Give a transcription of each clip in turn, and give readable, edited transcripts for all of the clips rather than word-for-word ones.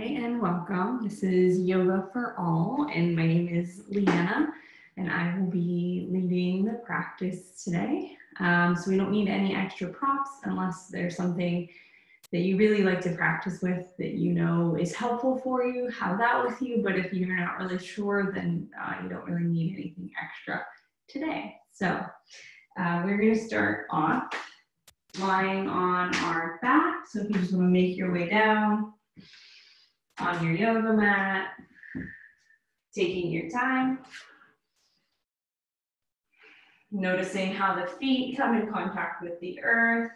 and welcome. This is Yoga for All, and my name is Leanna, and I will be leading the practice today. So we don't need any extra props unless there's something that you really like to practice with that you know is helpful for you, have that with you, but if you're not really sure, then you don't really need anything extra today. So we're going to start off lying on our back. So if you just want to make your way down on your yoga mat, taking your time, noticing how the feet come in contact with the earth,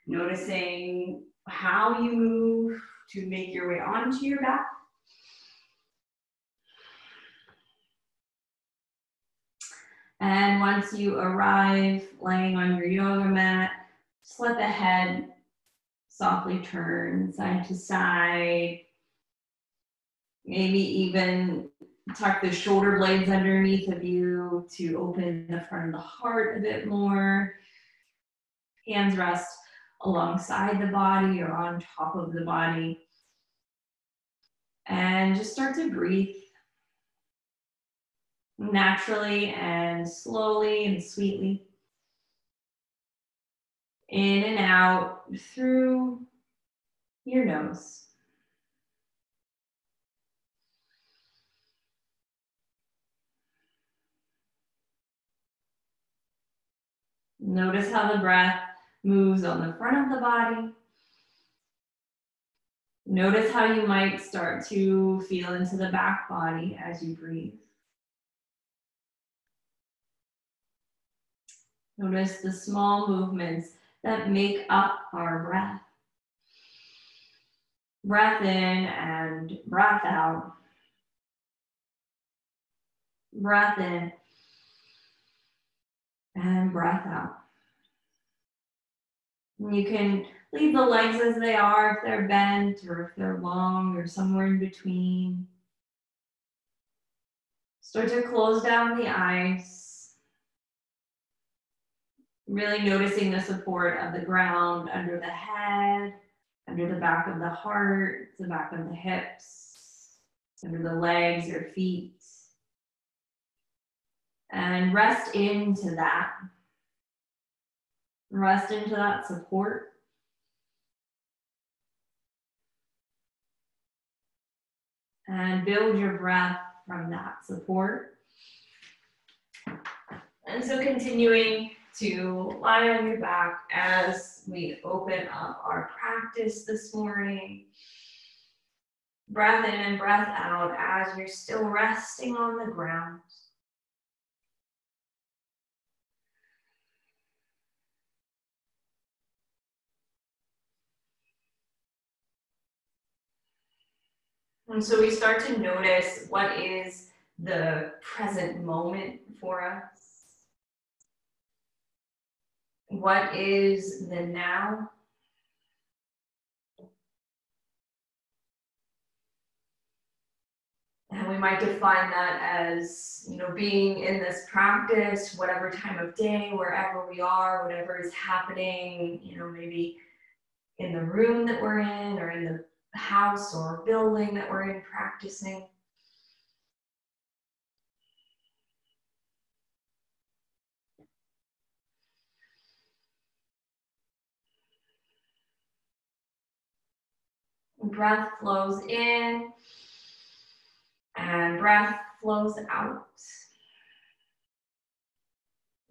noticing how you move to make your way onto your back. And once you arrive laying on your yoga mat, just let the head softly turn side to side. Maybe even tuck the shoulder blades underneath of you to open the front of the heart a bit more. Hands rest alongside the body or on top of the body. And just start to breathe naturally and slowly and sweetly. In and out through your nose. Notice how the breath moves on the front of the body. Notice how you might start to feel into the back body as you breathe. Notice the small movements that make up our breath. Breath in and breath out. Breath in and breath out. You can leave the legs as they are if they're bent or if they're long or somewhere in between. Start to close down the eyes. Really noticing the support of the ground under the head, under the back of the heart, the back of the hips, under the legs or feet. And rest into that. Rest into that support. And build your breath from that support. And so continuing to lie on your back as we open up our practice this morning. Breath in and breath out as you're still resting on the ground. And so we start to notice what is the present moment for us. What is the now? And we might define that as, being in this practice, whatever time of day, wherever we are, whatever is happening, maybe in the room that we're in or in the house or building that we're in practicing. Breath flows in and breath flows out.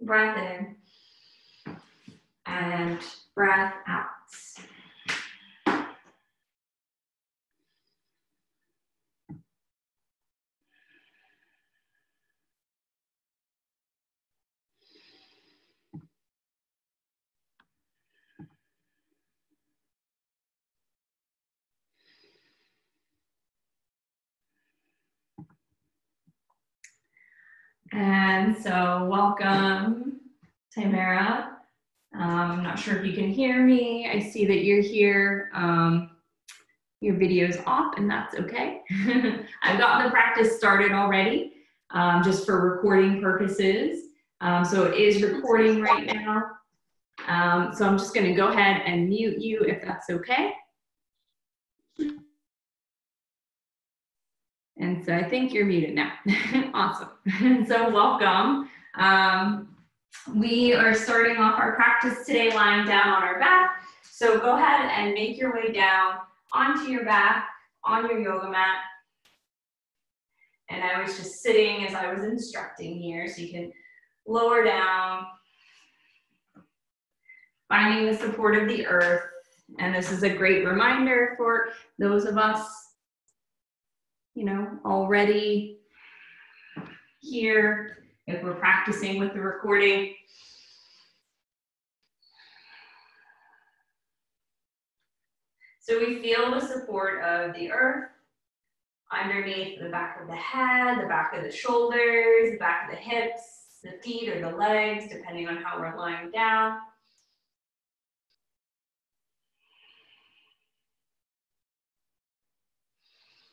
Breath in and breath out. And so welcome, Tamara. I'm not sure if you can hear me. I see that you're here. Your video's off and that's okay. I've gotten the practice started already, just for recording purposes. So it is recording right now. So I'm just gonna go ahead and mute you if that's okay. And so I think you're muted now. Awesome. So welcome. We are starting off our practice today lying down on our back. So go ahead and make your way down onto your back, on your yoga mat. And I was just sitting as I was instructing here, so you can lower down, finding the support of the earth. And this is a great reminder for those of us, you know, already here, if we're practicing with the recording. So we feel the support of the earth underneath the back of the head, the back of the shoulders, the back of the hips, the feet or the legs, depending on how we're lying down.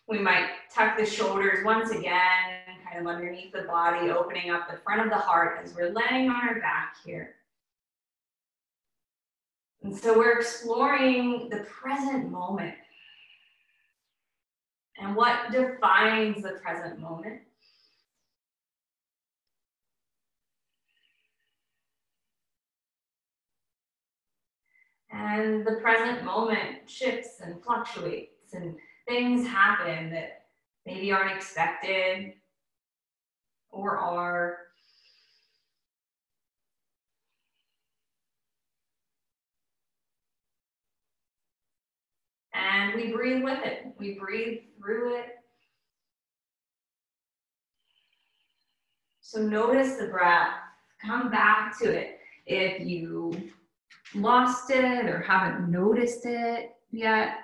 We might tuck the shoulders once again, kind of underneath the body, opening up the front of the heart as we're laying on our back here. And so we're exploring the present moment. And what defines the present moment? And the present moment shifts and fluctuates, and things happen that maybe aren't expected or are. And we breathe with it. We breathe through it. So notice the breath. Come back to it. If you lost it or haven't noticed it yet,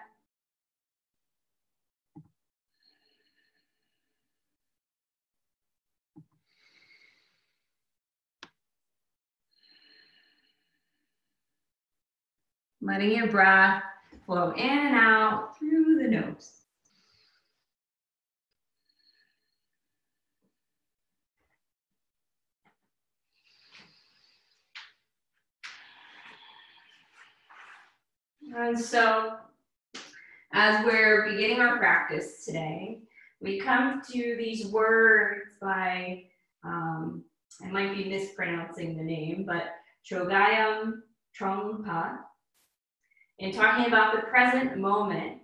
letting your breath flow in and out through the nose. And so, as we're beginning our practice today, we come to these words by, I might be mispronouncing the name, but Chogyam Trungpa. In talking about the present moment,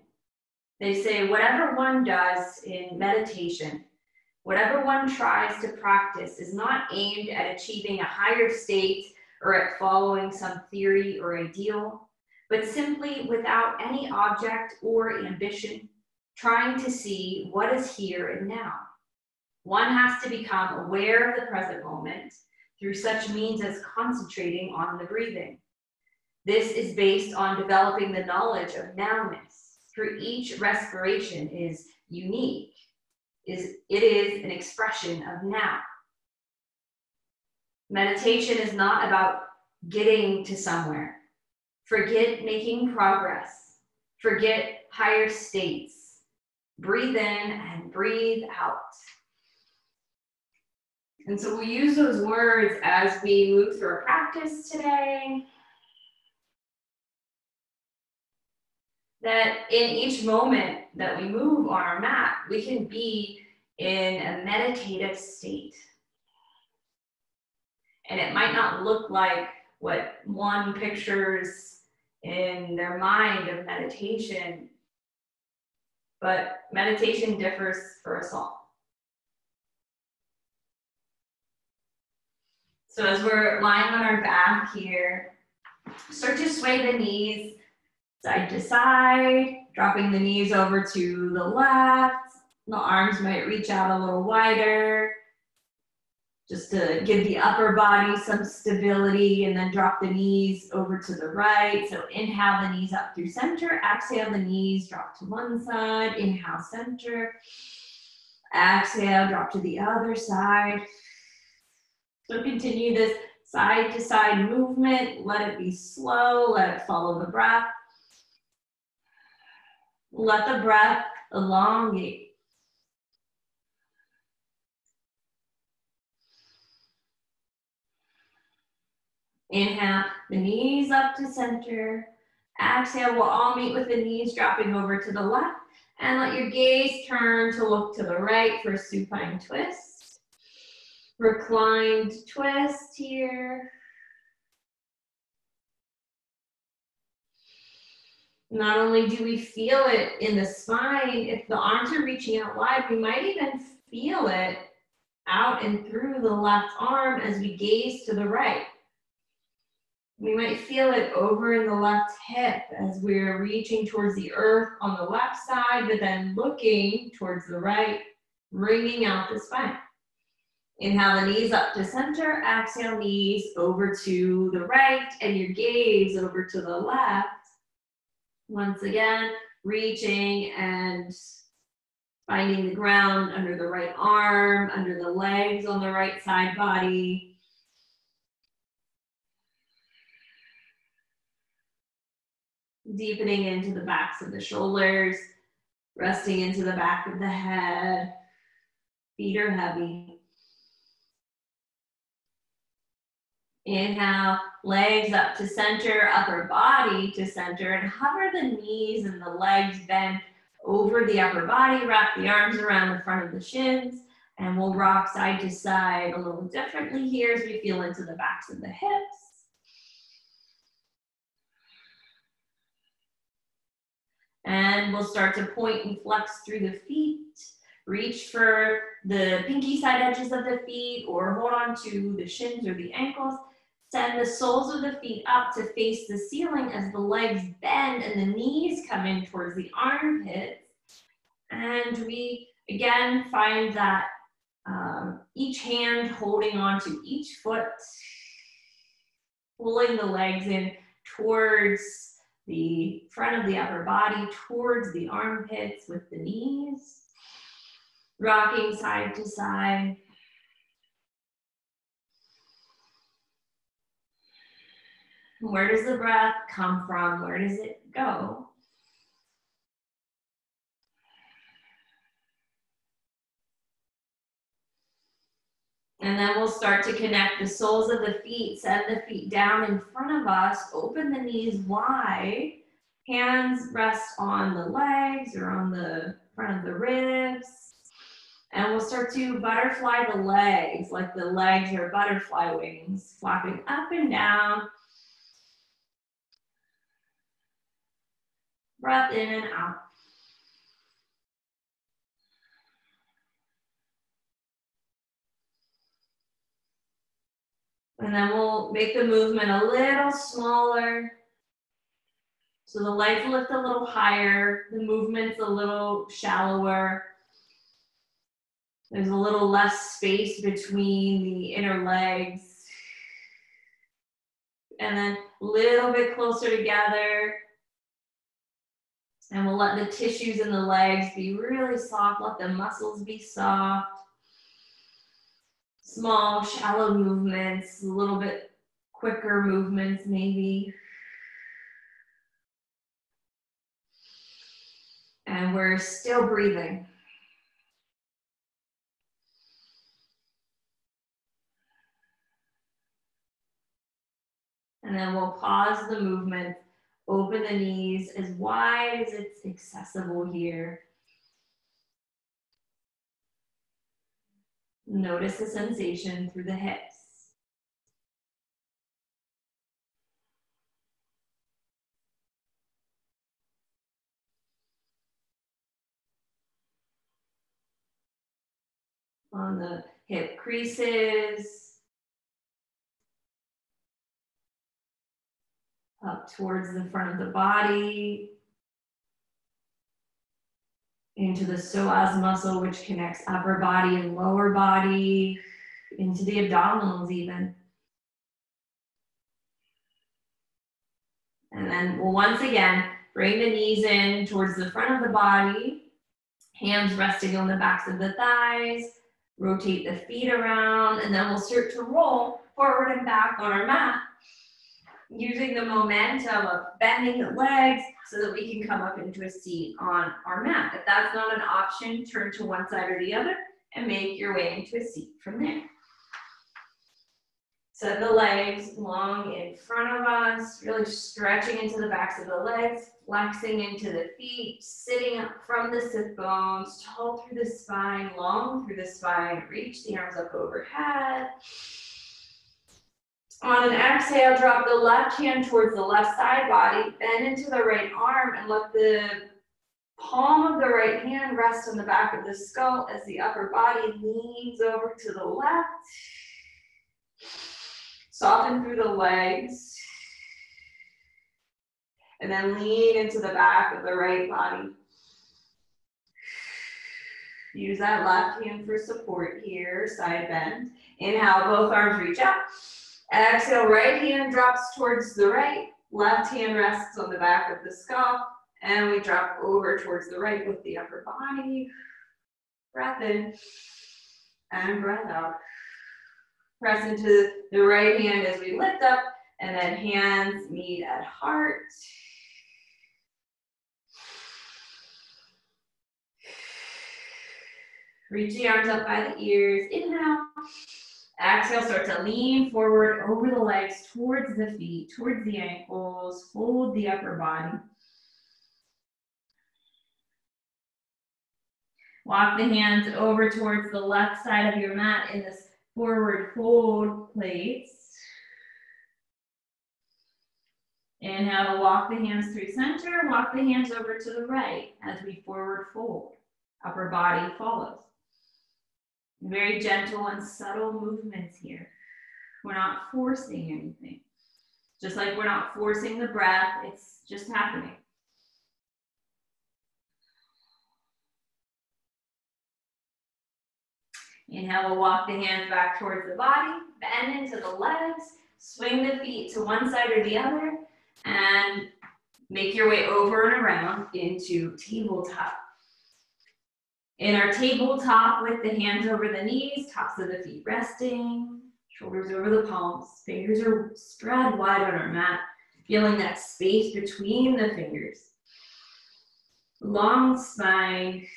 they say, whatever one does in meditation, whatever one tries to practice is not aimed at achieving a higher state or at following some theory or ideal, but simply without any object or ambition, trying to see what is here and now. One has to become aware of the present moment through such means as concentrating on the breathing. This is based on developing the knowledge of nowness, for each respiration is unique. It is an expression of now. Meditation is not about getting to somewhere. Forget making progress. Forget higher states. Breathe in and breathe out. And so we use those words as we move through our practice today. That in each moment that we move on our mat, we can be in a meditative state. And it might not look like what one pictures in their mind of meditation, but meditation differs for us all. So as we're lying on our back here, start to sway the knees side to side, dropping the knees over to the left. The arms might reach out a little wider, just to give the upper body some stability, and then drop the knees over to the right. So inhale the knees up through center, exhale the knees, drop to one side, inhale center, exhale, drop to the other side. So continue this side to side movement, let it be slow, let it follow the breath. Let the breath elongate. Inhale, the knees up to center. Exhale, we'll all meet with the knees dropping over to the left. And let your gaze turn to look to the right for a supine twist. Reclined twist here. Not only do we feel it in the spine, if the arms are reaching out wide, we might even feel it out and through the left arm as we gaze to the right. We might feel it over in the left hip as we're reaching towards the earth on the left side, but then looking towards the right, bringing out the spine. Inhale the knees up to center, exhale knees over to the right, and your gaze over to the left. Once again, reaching and finding the ground under the right arm, under the legs on the right side body. Deepening into the backs of the shoulders, resting into the back of the head. Feet are heavy. Inhale, legs up to center, upper body to center, and hover the knees and the legs bend over the upper body. Wrap the arms around the front of the shins, and we'll rock side to side a little differently here as we feel into the backs of the hips. And we'll start to point and flex through the feet. Reach for the pinky side edges of the feet or hold on to the shins or the ankles. Send the soles of the feet up to face the ceiling as the legs bend and the knees come in towards the armpits. And we, again, find that each hand holding on to each foot, pulling the legs in towards the front of the upper body, towards the armpits with the knees. Rocking side to side. Where does the breath come from? Where does it go? And then we'll start to connect the soles of the feet, send the feet down in front of us, open the knees wide, hands rest on the legs or on the front of the ribs. And we'll start to butterfly the legs, like the legs are butterfly wings, flapping up and down. Breath in and out. And then we'll make the movement a little smaller. So the legs lift a little higher, the movement's a little shallower. There's a little less space between the inner legs. And then a little bit closer together. And we'll let the tissues in the legs be really soft, let the muscles be soft. Small, shallow movements, a little bit quicker movements maybe. And we're still breathing. And then we'll pause the movement, open the knees as wide as it's accessible here. Notice the sensation through the hips. On the hip creases. Up towards the front of the body. Into the psoas muscle, which connects upper body and lower body. Into the abdominals even. And then we'll once again bring the knees in towards the front of the body. Hands resting on the backs of the thighs. Rotate the feet around, and then we'll start to roll forward and back on our mat, using the momentum of bending the legs so that we can come up into a seat on our mat. If that's not an option, turn to one side or the other and make your way into a seat from there. Send the legs long in front of us, really stretching into the backs of the legs, flexing into the feet, sitting up from the sit bones, tall through the spine, long through the spine. Reach the arms up overhead. On an exhale, drop the left hand towards the left side body, bend into the right arm, and let the palm of the right hand rest on the back of the skull as the upper body leans over to the left. Soften through the legs. And then lean into the back of the right body. Use that left hand for support here, side bend. Inhale, both arms reach up. Exhale, right hand drops towards the right. Left hand rests on the back of the skull. And we drop over towards the right with the upper body. Breath in and breath out. Press into the right hand as we lift up, and then hands meet at heart. Reach the arms up by the ears. Inhale. Exhale, start to lean forward over the legs, towards the feet, towards the ankles. Fold the upper body. Walk the hands over towards the left side of your mat in this forward fold place. Inhale to walk the hands through center. Walk the hands over to the right as we forward fold. Upper body follows. Very gentle and subtle movements here. We're not forcing anything. Just like we're not forcing the breath, it's just happening. Inhale, we'll walk the hands back towards the body, bend into the legs, swing the feet to one side or the other, and make your way over and around into tabletop. In our tabletop with the hands over the knees, tops of the feet resting, shoulders over the palms, fingers are spread wide on our mat, feeling that space between the fingers. Long spine.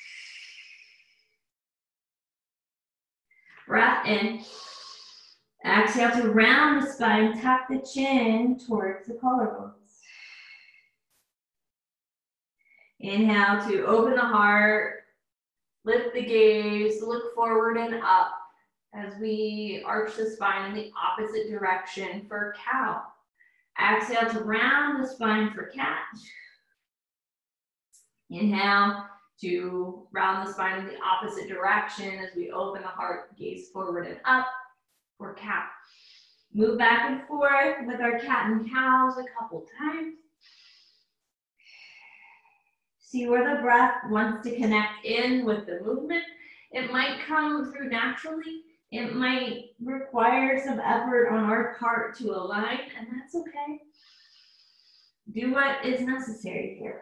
Breath in. Exhale to round the spine, tuck the chin towards the collarbones. Inhale to open the heart, lift the gaze, look forward and up as we arch the spine in the opposite direction for cow. Exhale to round the spine for cat. Inhale to round the spine in the opposite direction as we open the heart, gaze forward and up for cat. Move back and forth with our cat and cows a couple times. See where the breath wants to connect in with the movement. It might come through naturally. It might require some effort on our part to align, and that's okay. Do what is necessary here.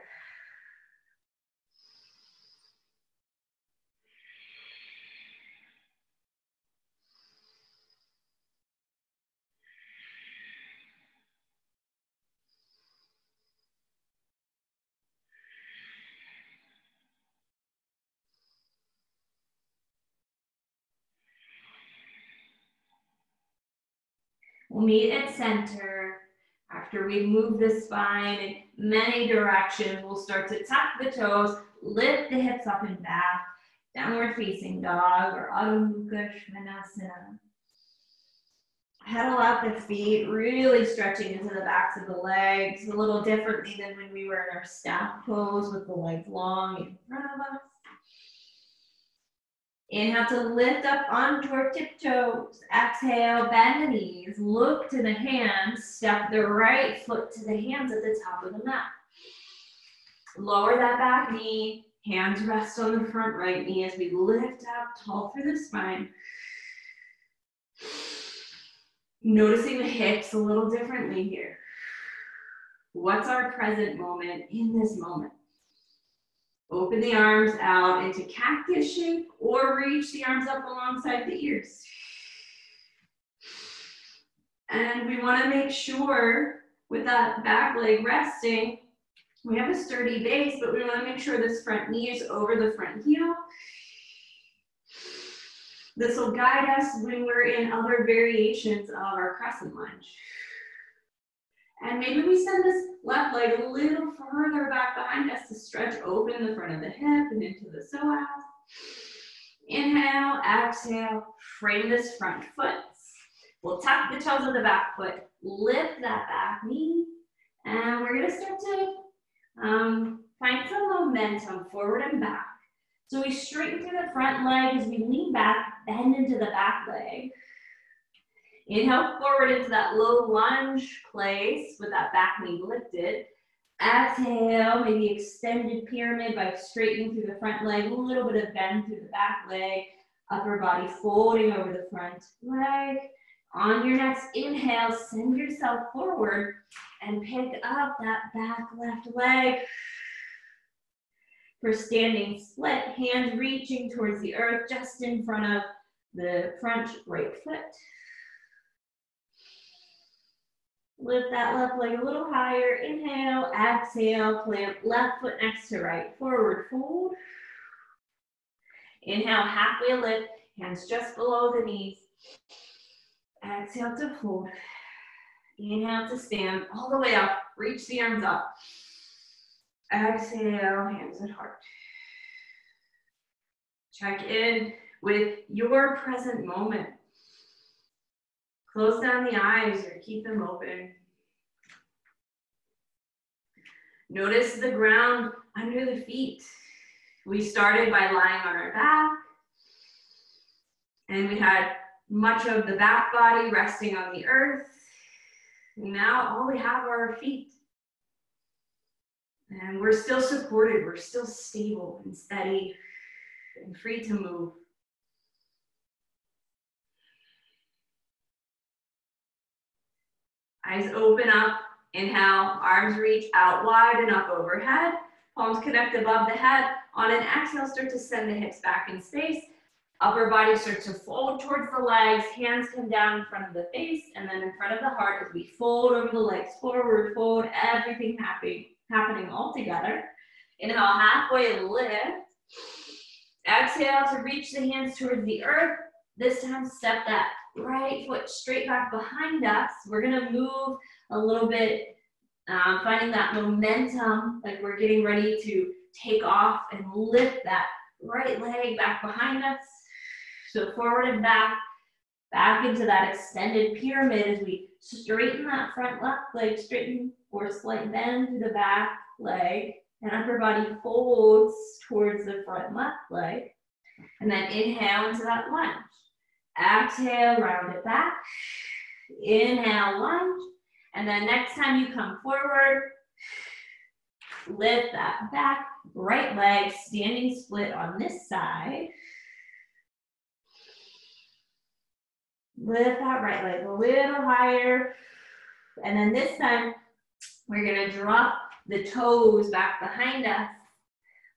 We'll meet at center. After we move the spine in many directions, we'll start to tuck the toes, lift the hips up and back, downward facing dog or Adho Mukha Svanasana. Pedal out the feet, really stretching into the backs of the legs, a little differently than when we were in our staff pose with the legs long in front of us. Inhale to lift up onto our tiptoes. Exhale, bend the knees, look to the hands, step the right foot to the hands at the top of the mat. Lower that back knee, hands rest on the front right knee as we lift up tall through the spine. Noticing the hips a little differently here. What's our present moment in this moment? Open the arms out into cactus shape or reach the arms up alongside the ears. And we want to make sure with that back leg resting, we have a sturdy base, but we want to make sure this front knee is over the front heel. This will guide us when we're in other variations of our crescent lunge. And maybe we send this left leg a little further back behind us to stretch open the front of the hip and into the psoas. Inhale, exhale, frame this front foot. We'll tuck the toes of the back foot, lift that back knee, and we're gonna start to find some momentum forward and back. So we straighten through the front leg as we lean back, bend into the back leg. Inhale forward into that low lunge place with that back knee lifted. Exhale, maybe extended pyramid by straightening through the front leg, a little bit of bend through the back leg, upper body folding over the front leg. On your next inhale, send yourself forward and pick up that back left leg. For standing split, hands reaching towards the earth just in front of the front right foot. Lift that left leg a little higher. Inhale, exhale, plant left foot next to right. Forward fold. Inhale, halfway lift, hands just below the knees. Exhale to fold. Inhale to stand all the way up. Reach the arms up. Exhale, hands at heart. Check in with your present moment. Close down the eyes or keep them open. Notice the ground under the feet. We started by lying on our back, and we had much of the back body resting on the earth. Now all we have are our feet. And we're still supported, we're still stable and steady and free to move. Eyes open up, inhale, arms reach out wide and up overhead. Palms connect above the head. On an exhale, start to send the hips back in space. Upper body starts to fold towards the legs. Hands come down in front of the face and then in front of the heart as we fold over the legs. Forward fold, everything happening all together. Inhale, halfway lift. Exhale to reach the hands towards the earth. This time, step that right foot straight back behind us. We're gonna move a little bit, finding that momentum, like we're getting ready to take off and lift that right leg back behind us. So forward and back into that extended pyramid as we straighten that front left leg, straighten or slight bend through the back leg, and upper body folds towards the front left leg. And then inhale into that lunge. Exhale, round it back. Inhale, lunge. And then next time you come forward, lift that back right leg, standing split on this side. Lift that right leg a little higher. And then this time, we're gonna drop the toes back behind us.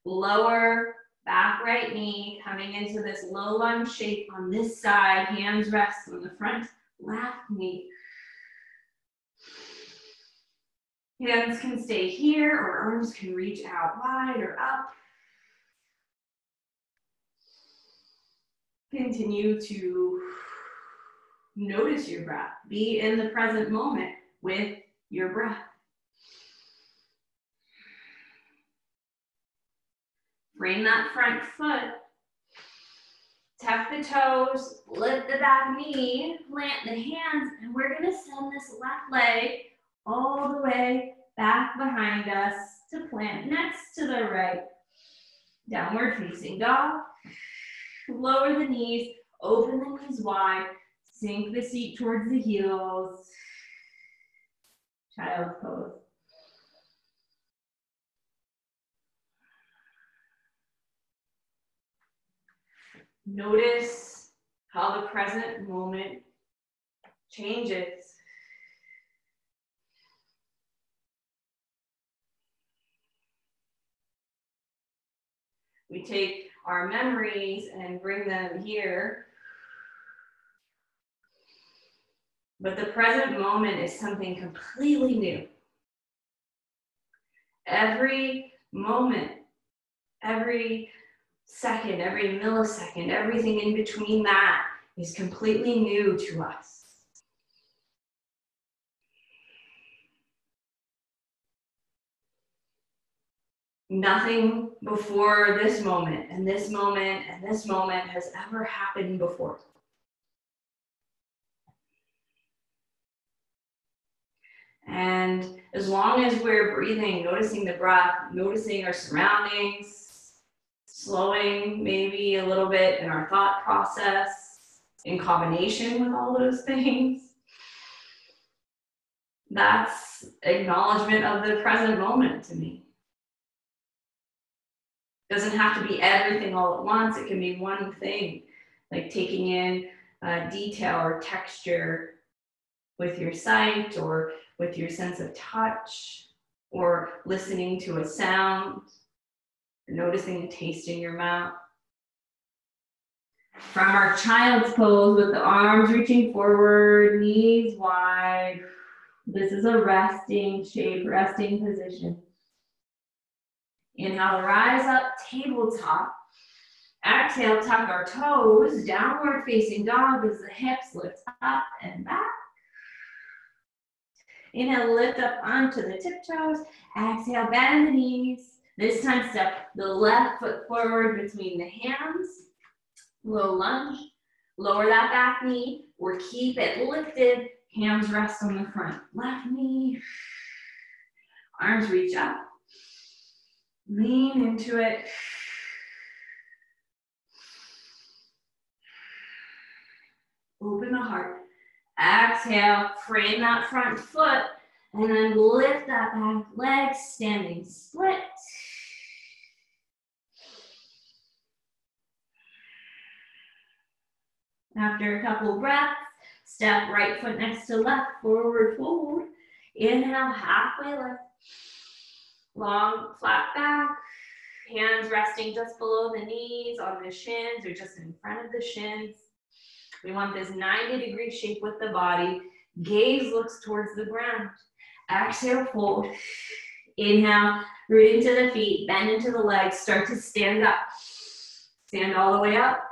Lower back right knee, coming into this low lunge shape on this side. Hands rest on the front left knee. Hands can stay here or arms can reach out wide or up. Continue to notice your breath. Be in the present moment with your breath. Frame that front foot. Tuck the toes, lift the back knee, plant the hands, and we're gonna send this left leg all the way back behind us to plant next to the right. Downward facing dog. Lower the knees, open the knees wide, sink the seat towards the heels. Child's pose. Notice how the present moment changes. We take our memories and bring them here. But the present moment is something completely new. Every moment, every second, every millisecond, everything in between that is completely new to us. Nothing before this moment and this moment and this moment has ever happened before. And as long as we're breathing, noticing the breath, noticing our surroundings, slowing maybe a little bit in our thought process in combination with all those things, that's acknowledgement of the present moment to me. It doesn't have to be everything all at once. It can be one thing, like taking in detail or texture with your sight or with your sense of touch, or listening to a sound, or noticing a taste in your mouth. From our child's pose with the arms reaching forward, knees wide. This is a resting shape, resting position. Inhale, rise up, tabletop. Exhale, tuck our toes, downward facing dog as the hips lift up and back. Inhale, lift up onto the tiptoes. Exhale, bend the knees. This time, step the left foot forward between the hands. Low lunge. Lower that back knee or keep it lifted. Hands rest on the front. Left knee. Arms reach up. Lean into it. Open the heart. Exhale, frame that front foot, and then lift that back leg, standing split. After a couple breaths, step right foot next to left, forward fold. Inhale, halfway lift. Long, flat back. Hands resting just below the knees, on the shins, or just in front of the shins. We want this 90-degree shape with the body. Gaze looks towards the ground. Exhale, fold. Inhale, root into the feet, bend into the legs, start to stand up. Stand all the way up.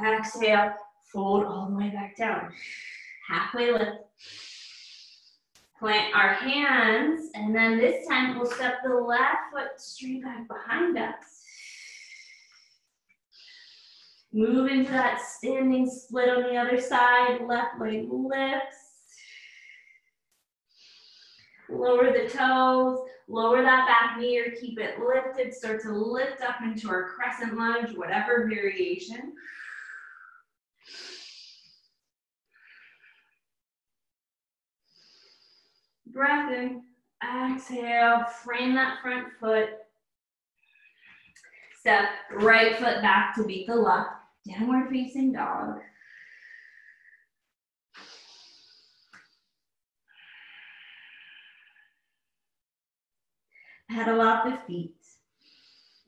Exhale, fold all the way back down. Halfway lift. Plant our hands, and then this time we'll step the left foot straight back behind us. Move into that standing split on the other side. Left leg lifts. Lower the toes. Lower that back knee or keep it lifted. Start to lift up into our crescent lunge, whatever variation. Breath in. Exhale. Frame that front foot. Step right foot back to beat the left. Downward facing dog. Pedal out the feet.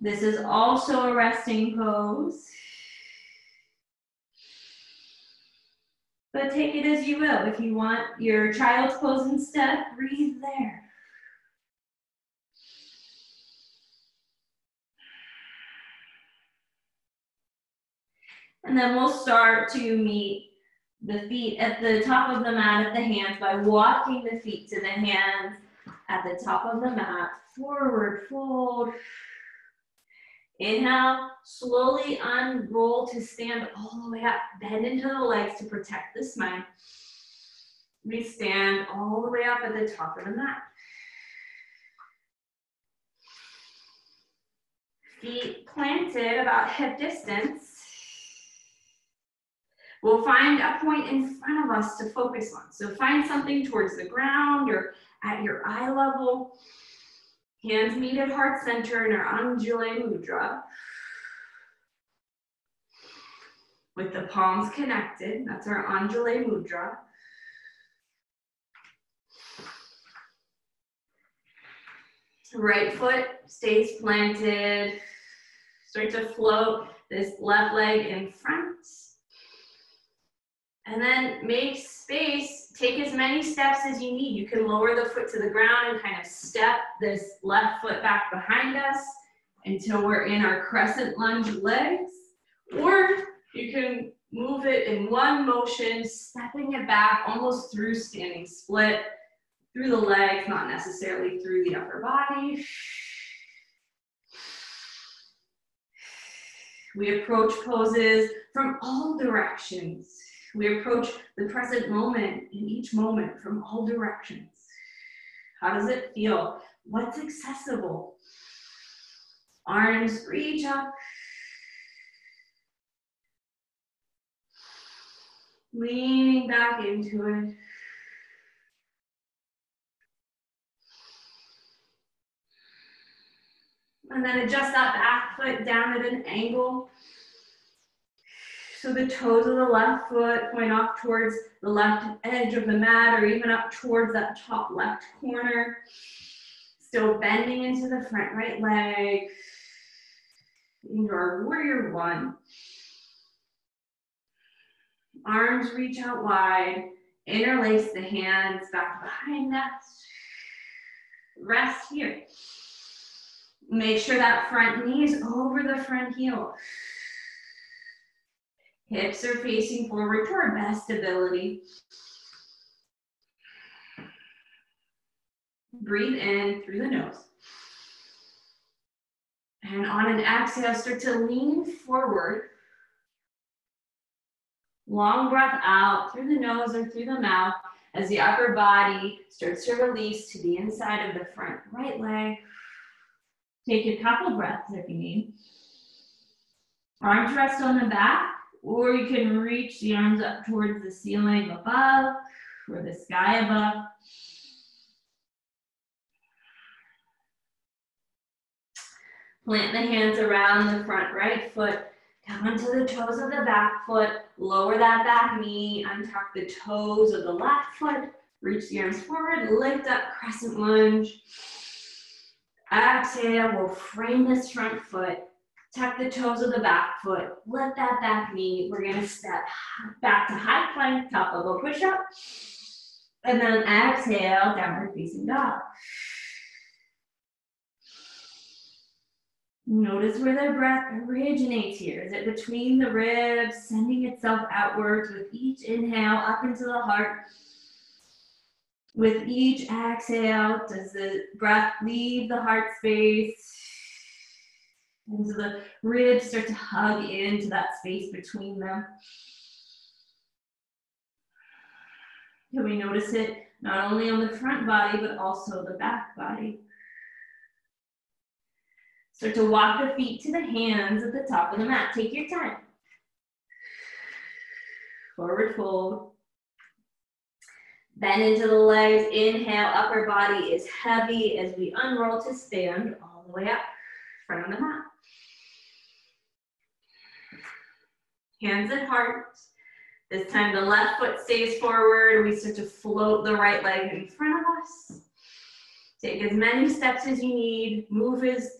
This is also a resting pose. But take it as you will. If you want your child's pose instead, breathe there. And then we'll start to meet the feet at the top of the mat at the hands by walking the feet to the hands at the top of the mat. Forward fold. Inhale, slowly unroll to stand all the way up. Bend into the legs to protect the spine. We stand all the way up at the top of the mat. Feet planted about hip distance. We'll find a point in front of us to focus on. So find something towards the ground or at your eye level. Hands meet at heart center in our Anjali Mudra. With the palms connected, that's our Anjali Mudra. Right foot stays planted. Start to float this left leg in front. And then make space, take as many steps as you need. You can lower the foot to the ground and kind of step this left foot back behind us. until we're in our crescent lunge legs, or you can move it in one motion, stepping it back almost through standing split, through the legs, not necessarily through the upper body. We approach poses from all directions. We approach the present moment in each moment from all directions. How does it feel? What's accessible? Arms reach up. Leaning back into it. And then adjust that back foot down at an angle. So the toes of the left foot point off towards the left edge of the mat or even up towards that top left corner. Still bending into the front right leg. Into our warrior one. Arms reach out wide. Interlace the hands back behind us. Rest here. Make sure that front knee is over the front heel. Hips are facing forward to our best ability. Breathe in through the nose. And on an exhale, start to lean forward. Long breath out through the nose or through the mouth as the upper body starts to release to the inside of the front right leg. Take a couple breaths if you need. Arms rest on the back, or you can reach the arms up towards the ceiling above or the sky above. Plant the hands around the front right foot. Come onto the toes of the back foot. Lower that back knee. Untuck the toes of the left foot. Reach the arms forward. Lift up, crescent lunge. Exhale, we'll frame this front foot. Tuck the toes of the back foot. Lift that back knee. We're going to step back to high plank, top elbow push-up. And then exhale, downward facing dog. Notice where the breath originates here. Is it between the ribs, sending itself outwards with each inhale up into the heart? With each exhale, does the breath leave the heart space? And so the ribs start to hug into that space between them. Can we notice it not only on the front body, but also the back body? Start to walk the feet to the hands at the top of the mat. Take your time. Forward fold. Bend into the legs. Inhale, upper body is heavy as we unroll to stand all the way up, front of the mat. Hands at heart. This time the left foot stays forward. We start to float the right leg in front of us. Take as many steps as you need. Move as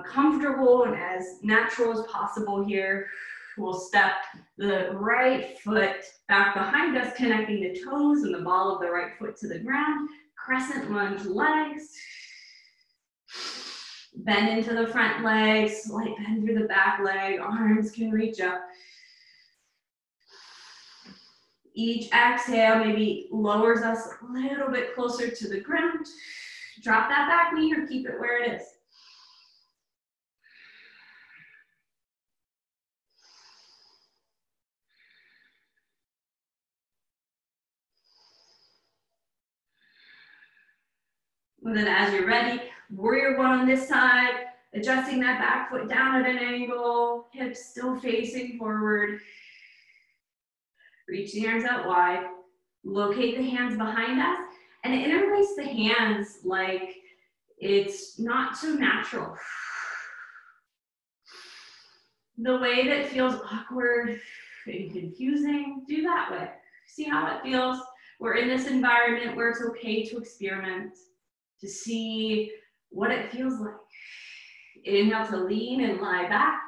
comfortable and as natural as possible here. We'll step the right foot back behind us, connecting the toes and the ball of the right foot to the ground. Crescent lunge legs. Bend into the front leg, slight bend through the back leg. Arms can reach up. Each exhale maybe lowers us a little bit closer to the ground. Drop that back knee or keep it where it is. And then as you're ready, warrior one on this side, adjusting that back foot down at an angle, hips still facing forward. Reach the arms out wide. Locate the hands behind us and interlace the hands like it's not so natural. The way that feels awkward and confusing, do that way. See how it feels. We're in this environment where it's okay to experiment, to see what it feels like. Inhale to lean and lie back.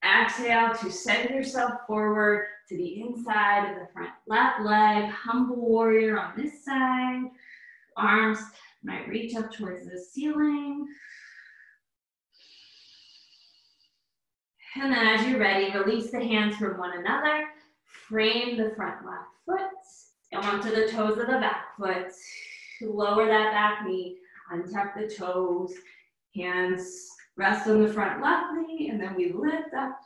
Exhale to send yourself forward to the inside of the front left leg. Humble warrior on this side. Arms might reach up towards the ceiling. And then as you're ready, release the hands from one another. Frame the front left foot. Come onto the toes of the back foot. Lower that back knee. Untuck the toes. Hands rest on the front left knee. And then we lift up.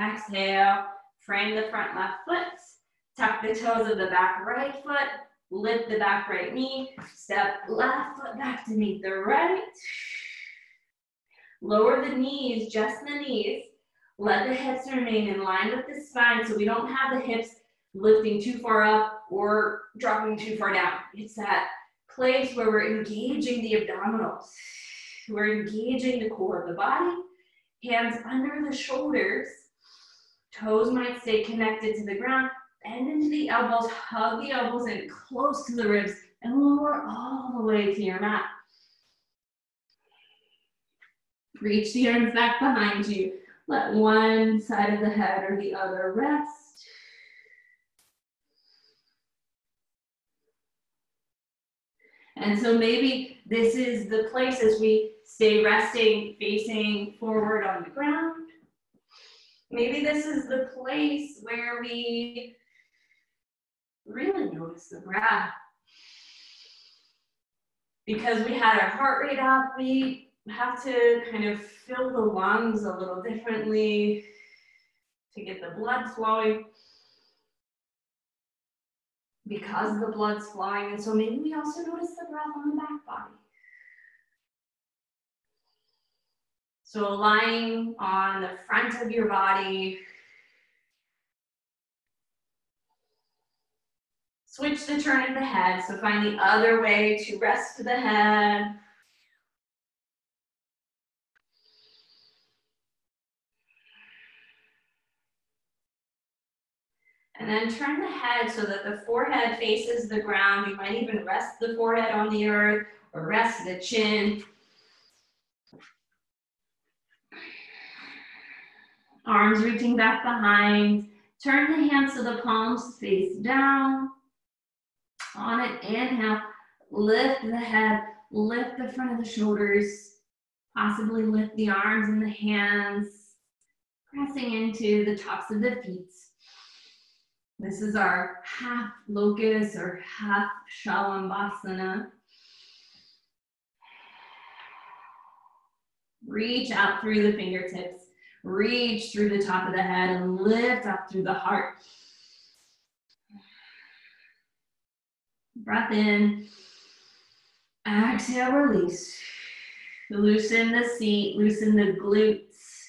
Exhale. Frame the front left foot. Tuck the toes of the back right foot. Lift the back right knee. Step left foot back to meet the right. Lower the knees, just the knees. Let the hips remain in line with the spine so we don't have the hips lifting too far up or dropping too far down. It's that place where we're engaging the abdominals. We're engaging the core of the body. Hands under the shoulders. Toes might stay connected to the ground. Bend into the elbows, hug the elbows in close to the ribs, and lower all the way to your mat. Reach the arms back behind you. Let one side of the head or the other rest. And so maybe this is the place as we stay resting, facing forward on the ground. Maybe this is the place where we really notice the breath. Because we had our heart rate up, we have to kind of fill the lungs a little differently to get the blood flowing. Because the blood's flowing, and so maybe we also notice the breath on the back body. So lying on the front of your body. Switch the turn of the head, so find the other way to rest the head. And then turn the head so that the forehead faces the ground. You might even rest the forehead on the earth or rest the chin. Arms reaching back behind. Turn the hands so the palms face down. On it, inhale, lift the head, lift the front of the shoulders, possibly lift the arms and the hands, pressing into the tops of the feet. This is our half locust or half shalabhasana. Reach out through the fingertips, reach through the top of the head and lift up through the heart. Breath in, exhale, release. Loosen the seat, loosen the glutes.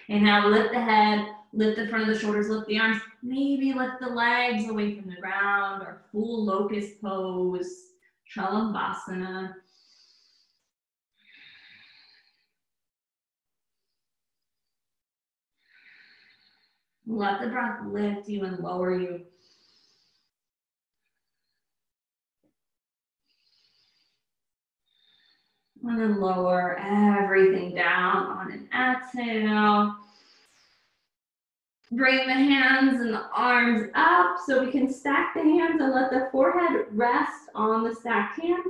Inhale, lift the head, lift the front of the shoulders, lift the arms. Maybe lift the legs away from the ground or full locust pose, shalabhasana. Let the breath lift you and lower you. And then lower everything down on an exhale. Bring the hands and the arms up so we can stack the hands and let the forehead rest on the stacked hands.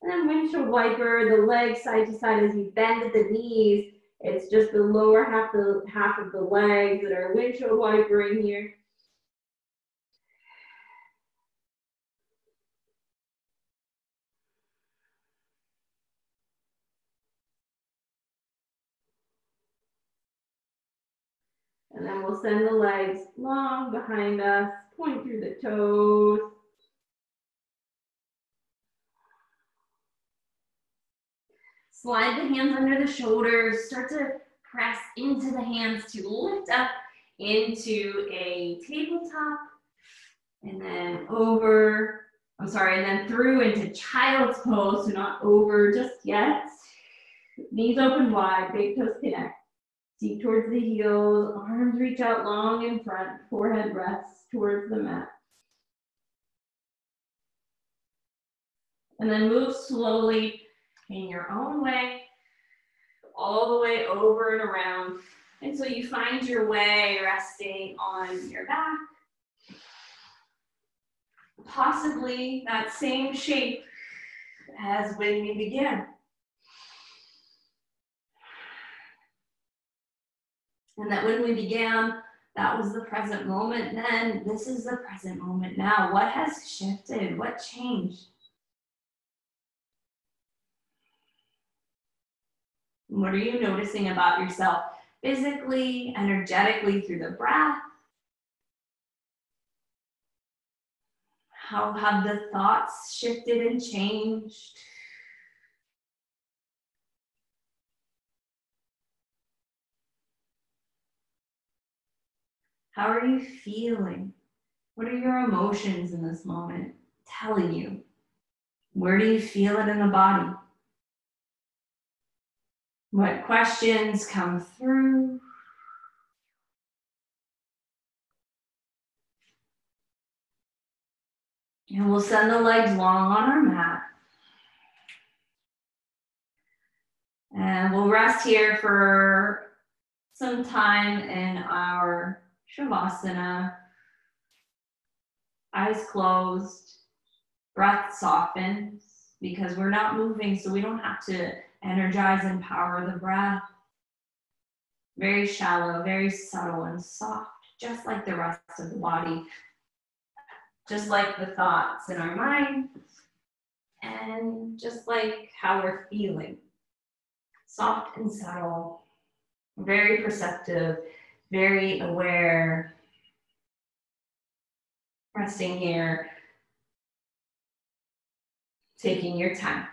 And then windshield wiper the legs side to side as you bend at the knees. It's just the lower half of the legs that are windshield wipering here. And then we'll send the legs long behind us, point through the toes. Slide the hands under the shoulders, start to press into the hands to lift up into a tabletop. And then and then through into child's pose, so not over just yet. Knees open wide, big toes connect. Seat towards the heels, arms reach out long in front, forehead rests towards the mat. And then move slowly in your own way, all the way over and around until you find your way resting on your back. Possibly that same shape as when we began. And that when we began, that was the present moment then. This is the present moment now. What has shifted? What changed? What are you noticing about yourself physically, energetically through the breath? How have the thoughts shifted and changed? How are you feeling? What are your emotions in this moment telling you? Where do you feel it in the body? What questions come through? And we'll send the legs long on our mat. And we'll rest here for some time in our Shavasana. Eyes closed, breath softens because we're not moving, so we don't have to energize and power the breath. Very shallow, very subtle and soft, just like the rest of the body. Just like the thoughts in our mind, and just like how we're feeling. Soft and subtle, very perceptive, very aware. Resting here, taking your time.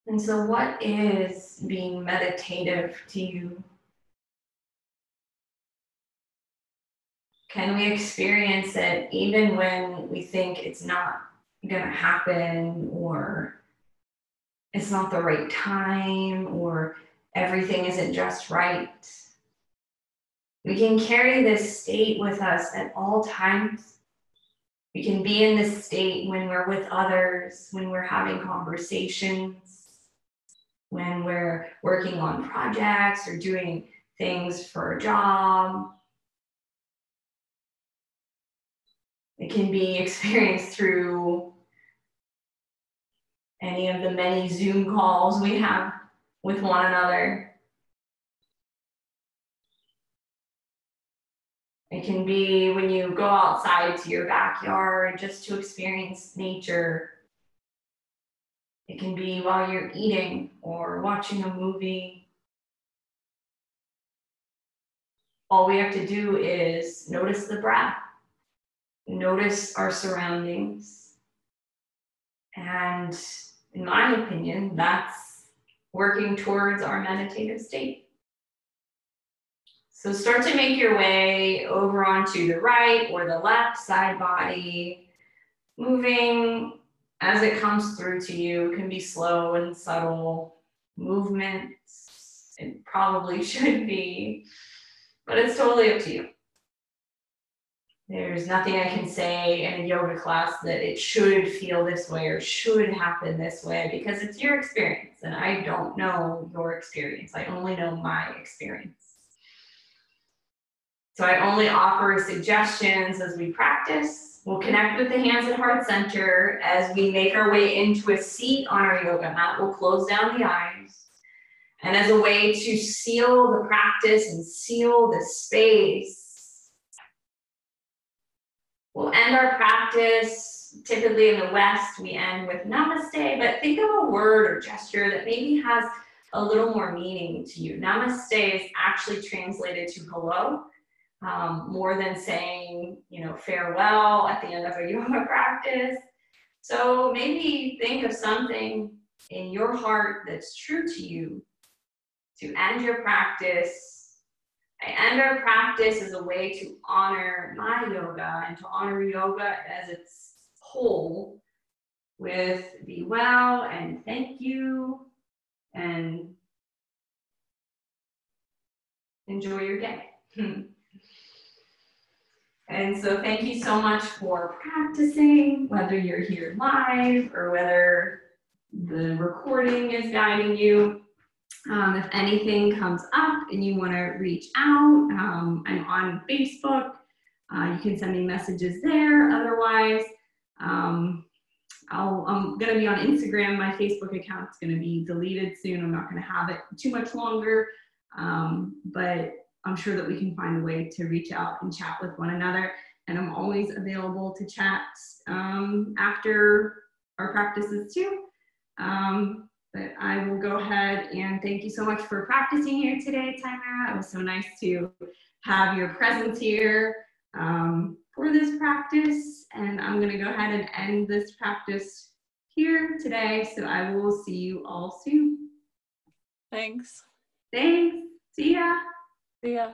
And so what is being meditative to you? Can we experience it even when we think it's not going to happen, or it's not the right time, or everything isn't just right? We can carry this state with us at all times. We can be in this state when we're with others, when we're having conversations, when we're working on projects or doing things for a job. It can be experienced through any of the many Zoom calls we have with one another. It can be when you go outside to your backyard just to experience nature. It can be while you're eating or watching a movie. All we have to do is notice the breath, notice our surroundings. And in my opinion, that's working towards our meditative state. So start to make your way over onto the right or the left side body, moving as it comes through to you. It can be slow and subtle movements. It probably should be, but it's totally up to you. There's nothing I can say in a yoga class that it should feel this way or should happen this way, because it's your experience and I don't know your experience. I only know my experience. So I only offer suggestions as we practice. We'll connect with the hands at heart center as we make our way into a seat on our yoga mat. We'll close down the eyes. And as a way to seal the practice and seal the space, we'll end our practice. Typically in the West, we end with namaste, but think of a word or gesture that maybe has a little more meaning to you. Namaste is actually translated to hello, more than saying, you know, farewell at the end of a yoga practice. So maybe think of something in your heart that's true to you to end your practice. I end our practice as a way to honor my yoga and to honor yoga as its whole with be well and thank you and enjoy your day. And so thank you so much for practicing, whether you're here live or whether the recording is guiding you. If anything comes up and you want to reach out, I'm on Facebook. You can send me messages there. Otherwise, I'm going to be on Instagram. My Facebook account is going to be deleted soon. I'm not going to have it too much longer, but I'm sure that we can find a way to reach out and chat with one another. And I'm always available to chat after our practices too. But I will go ahead and thank you so much for practicing here today, Tamara. It was so nice to have your presence here for this practice. And I'm going to go ahead and end this practice here today. So I will see you all soon. Thanks. Thanks. See ya. See ya.